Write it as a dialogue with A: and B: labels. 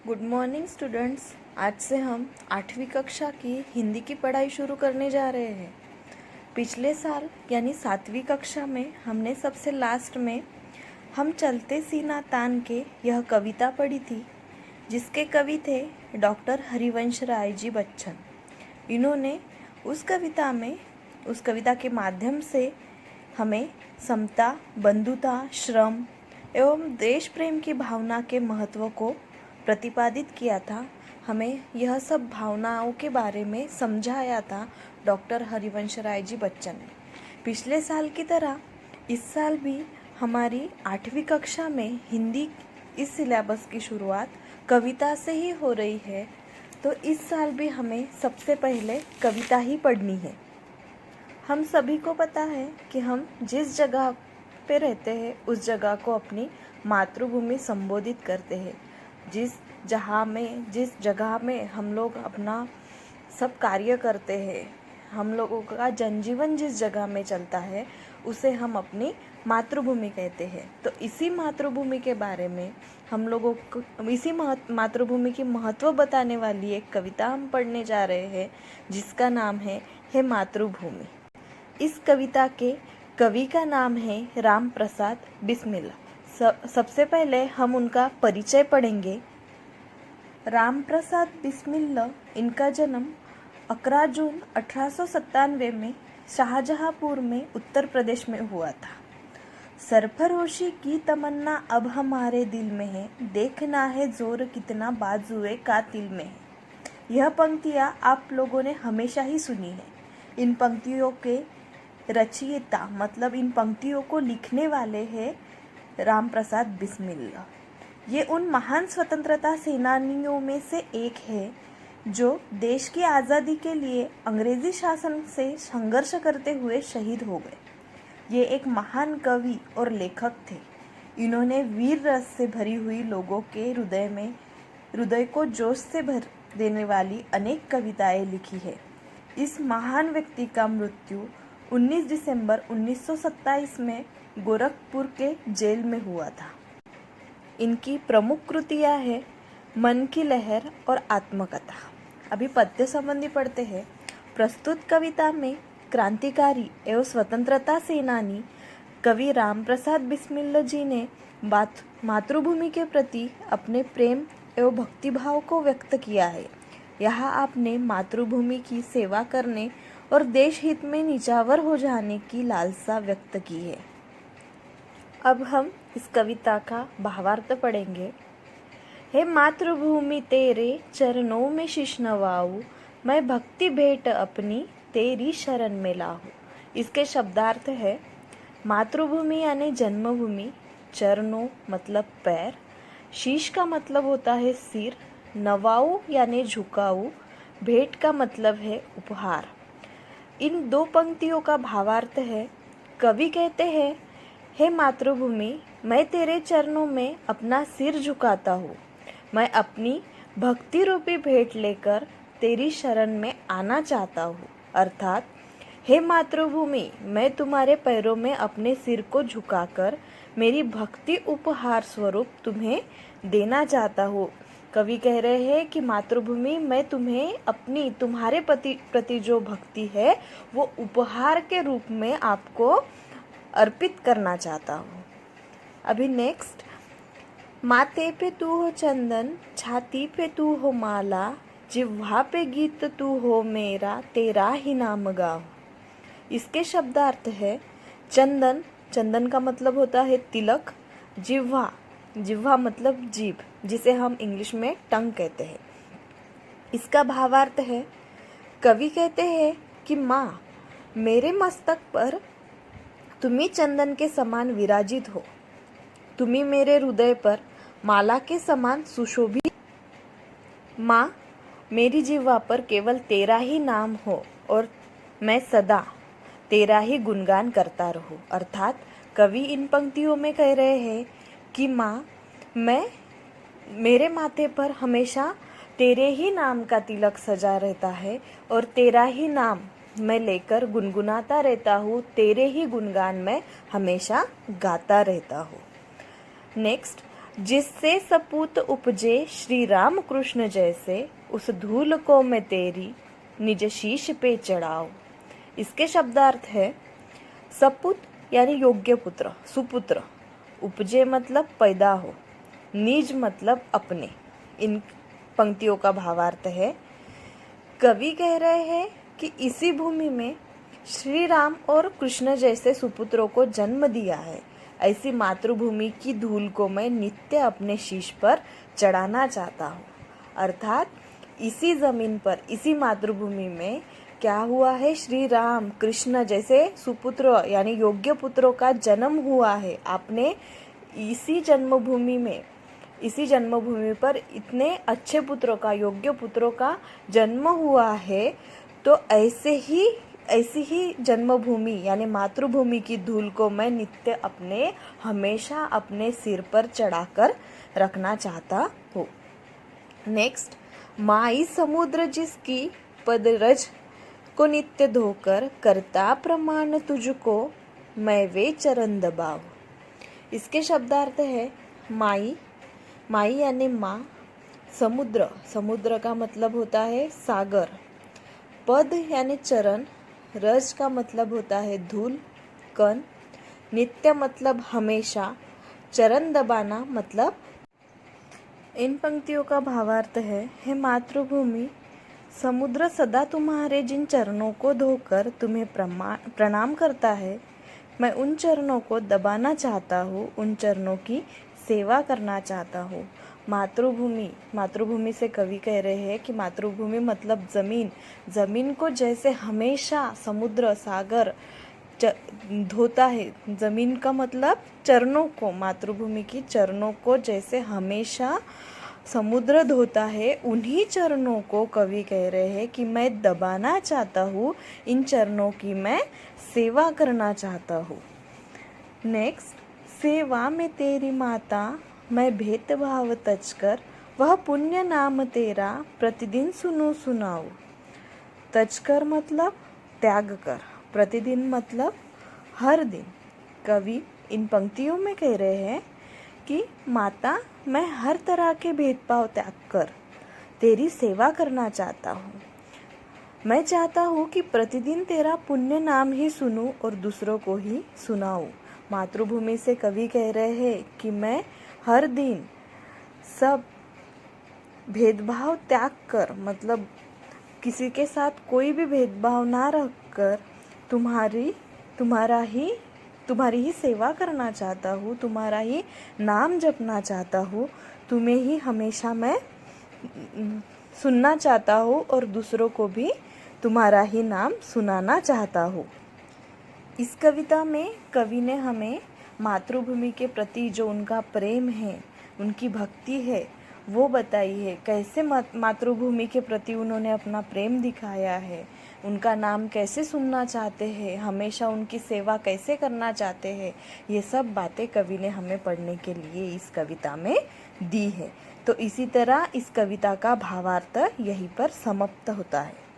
A: Good morning students. आज से हम 8वीं कक्षा की हिंदी की पढ़ाई शुरू करने जा रहे हैं। पिछले साल यानी 7वीं कक्षा में हमने सबसे लास्ट में हम चलते सीना तान के यह कविता पढ़ी थी, जिसके कवि थे डॉक्टर हरिवंश राय जी बच्चन। इन्होंने उस कविता के माध्यम से हमें समता, बंधुता, श्रम एवं देश प्रेम की भावना के महत्व को प्रतिपादित किया था। हमें यह सब भावनाओं के बारे में समझाया था डॉक्टर हरिवंश राय जी बच्चन ने। पिछले साल की तरह इस साल भी हमारी 8वीं कक्षा में हिंदी इस सिलेबस की शुरुआत कविता से ही हो रही है, तो इस साल भी हमें सबसे पहले कविता ही पढ़नी है। हम सभी को पता है कि हम जिस जगह पे रहते हैं उस जगह को अपनी मातृभूमि संबोधित करते हैं। जिस जगह में हम लोग अपना सब कार्य करते हैं, हम लोगों का जनजीवन जिस जगह में चलता है उसे हम अपनी मातृभूमि कहते हैं। तो इसी मातृभूमि के बारे में हम लोगों को मातृभूमि की महत्व बताने वाली एक कविता हम पढ़ने जा रहे हैं, जिसका नाम है हे मातृभूमि। इस कविता के कवि का नाम है राम प्रसाद बिस्मिल। सबसे पहले हम उनका परिचय पढ़ेंगे। राम प्रसाद बिस्मिल, इनका जन्म 11 जून 1897 में शाहजहांपुर में उत्तर प्रदेश में हुआ था। सरफरोशी की तमन्ना अब हमारे दिल में है, देखना है जोर कितना बाजुए कातिल में है। यह पंक्तियाँ आप लोगों ने हमेशा ही सुनी है। इन पंक्तियों के रचयिता मतलब इन पंक्तियों को लिखने वाले हैं राम प्रसाद बिस्मिल। ये उन महान स्वतंत्रता सेनानियों में से एक है जो देश की आज़ादी के लिए अंग्रेजी शासन से संघर्ष करते हुए शहीद हो गए। ये एक महान कवि और लेखक थे। इन्होंने वीर रस से भरी हुई लोगों के हृदय को जोश से भर देने वाली अनेक कविताएं लिखी है। इस महान व्यक्ति का मृत्यु 19 दिसंबर 1927 में गोरखपुर के जेल में हुआ था। इनकी प्रमुख कृतियाँ हैं मन की लहर और आत्मकथा। अभी पद्य संबंधी पढ़ते हैं। प्रस्तुत कविता में क्रांतिकारी एवं स्वतंत्रता सेनानी कवि राम प्रसाद बिस्मिल जी ने मातृभूमि के प्रति अपने प्रेम एवं भक्तिभाव को व्यक्त किया है। यहाँ आपने मातृभूमि की सेवा करने और देश हित में निछावर हो जाने की लालसा व्यक्त की है। अब हम इस कविता का भावार्थ पढ़ेंगे। हे मातृभूमि तेरे चरणों में शीश नवाऊं, मैं भक्ति भेंट अपनी तेरी शरण में लाऊं। इसके शब्दार्थ है मातृभूमि यानी जन्मभूमि, चरणों मतलब पैर, शीश का मतलब होता है सिर, नवाऊं यानी झुकाऊं, भेंट का मतलब है उपहार। इन दो पंक्तियों का भावार्थ है, कवि कहते हैं हे मातृभूमि, मैं तेरे चरणों में अपना सिर झुकाता हूँ। मैं अपनी भक्ति रूपी भेंट लेकर तेरी शरण में आना चाहता हूँ। अर्थात हे मातृभूमि, मैं तुम्हारे पैरों में अपने सिर को झुकाकर मेरी भक्ति उपहार स्वरूप तुम्हें देना चाहता हूँ। कवि कह रहे हैं कि मातृभूमि, मैं तुम्हें तुम्हारे प्रति जो भक्ति है वो उपहार के रूप में आपको अर्पित करना चाहता हूँ। अभी नेक्स्ट, माथे पे तू हो चंदन, छाती पे तू हो माला, जिह्वा पे गीत तू हो मेरा, तेरा ही नाम गाऊं। इसके शब्दार्थ है चंदन, चंदन का मतलब होता है तिलक, जिह्वा मतलब जीभ, जिसे हम इंग्लिश में टंग कहते हैं। इसका भावार्थ है, कवि कहते हैं कि माँ, मेरे मस्तक पर तुम्ही चंदन के समान विराजित हो, तुम्ही मेरे हृदय पर माला के समान सुशोभित। माँ, मेरी जिह्वा पर केवल तेरा ही नाम हो और मैं सदा तेरा ही गुणगान करता रहूं। अर्थात कवि इन पंक्तियों में कह रहे हैं कि माँ, मेरे माथे पर हमेशा तेरे ही नाम का तिलक सजा रहता है और तेरा ही नाम मैं लेकर गुनगुनाता रहता हूँ, तेरे ही गुणगान मैं हमेशा गाता रहता हूँ। नेक्स्ट, जिससे सपूत उपजे श्री राम कृष्ण जैसे, उस धूल को मैं तेरी निज शीश पे चढ़ाऊं। इसके शब्दार्थ है, सपूत यानी योग्य पुत्र, सुपुत्र, उपजे मतलब पैदा हो, निज मतलब अपने। इन पंक्तियों का भावार्थ है, कवि कह रहे हैं कि इसी भूमि में श्री राम और कृष्ण जैसे सुपुत्रों को जन्म दिया है। ऐसी मातृभूमि की धूल को मैं नित्य अपने शीश पर चढ़ाना चाहता हूँ। अर्थात इसी जमीन पर, इसी मातृभूमि में क्या हुआ है, श्री राम कृष्ण जैसे सुपुत्र यानी योग्य पुत्रों का जन्म हुआ है। आपने इसी जन्मभूमि पर इतने अच्छे पुत्रों का, योग्य पुत्रों का जन्म हुआ है, तो ऐसी ही जन्मभूमि यानी मातृभूमि की धूल को मैं नित्य हमेशा अपने सिर पर चढ़ाकर रखना चाहता हूँ। नेक्स्ट, माई समुद्र जिसकी पदरज को नित्य धोकर, करता प्रमाण तुझको मैं वे चरण दबाऊं। इसके शब्दार्थ है, माई यानी माँ, समुद्र का मतलब होता है सागर, पद यानी चरण, रज का मतलब होता है धूल, कण, नित्य मतलब हमेशा, चरण दबाना मतलब। इन पंक्तियों का भावार्थ है, हे मातृभूमि, समुद्र सदा तुम्हारे जिन चरणों को धोकर तुम्हें प्रणाम करता है, मैं उन चरणों को दबाना चाहता हूँ, उन चरणों की सेवा करना चाहता हूँ। मातृभूमि से कवि कह रहे हैं कि मातृभूमि मतलब जमीन को जैसे हमेशा समुद्र सागर धोता है, जमीन का मतलब चरणों को, मातृभूमि की चरणों को जैसे हमेशा समुद्र धोता है, उन्हीं चरणों को कवि कह रहे हैं कि मैं दबाना चाहता हूँ, इन चरणों की मैं सेवा करना चाहता हूँ। नेक्स्ट, सेवा में तेरी माता मैं भेदभाव तजकर, वह पुण्य नाम तेरा प्रतिदिन सुनाऊं। तजकर मतलब त्याग कर, प्रतिदिन मतलब हर दिन। कवि इन पंक्तियों में कह रहे हैं कि माता, मैं हर तरह के भेदभाव त्याग कर तेरी सेवा करना चाहता हूँ। मैं चाहता हूँ कि प्रतिदिन तेरा पुण्य नाम ही सुनूं और दूसरों को ही सुनाऊं। मातृभूमि से कवि कह रहे हैं कि मैं हर दिन सब भेदभाव त्याग कर, मतलब किसी के साथ कोई भी भेदभाव ना रखकर तुम्हारी ही सेवा करना चाहता हूँ, तुम्हारा ही नाम जपना चाहता हूँ, तुम्हें ही हमेशा मैं सुनना चाहता हूँ और दूसरों को भी तुम्हारा ही नाम सुनाना चाहता हूँ। इस कविता में कवि ने हमें मातृभूमि के प्रति जो उनका प्रेम है, उनकी भक्ति है, वो बताई है। कैसे मातृभूमि के प्रति उन्होंने अपना प्रेम दिखाया है, उनका नाम कैसे सुनना चाहते हैं, हमेशा उनकी सेवा कैसे करना चाहते हैं, ये सब बातें कवि ने हमें पढ़ने के लिए इस कविता में दी है। तो इसी तरह इस कविता का भावार्थ यहीं पर समाप्त होता है।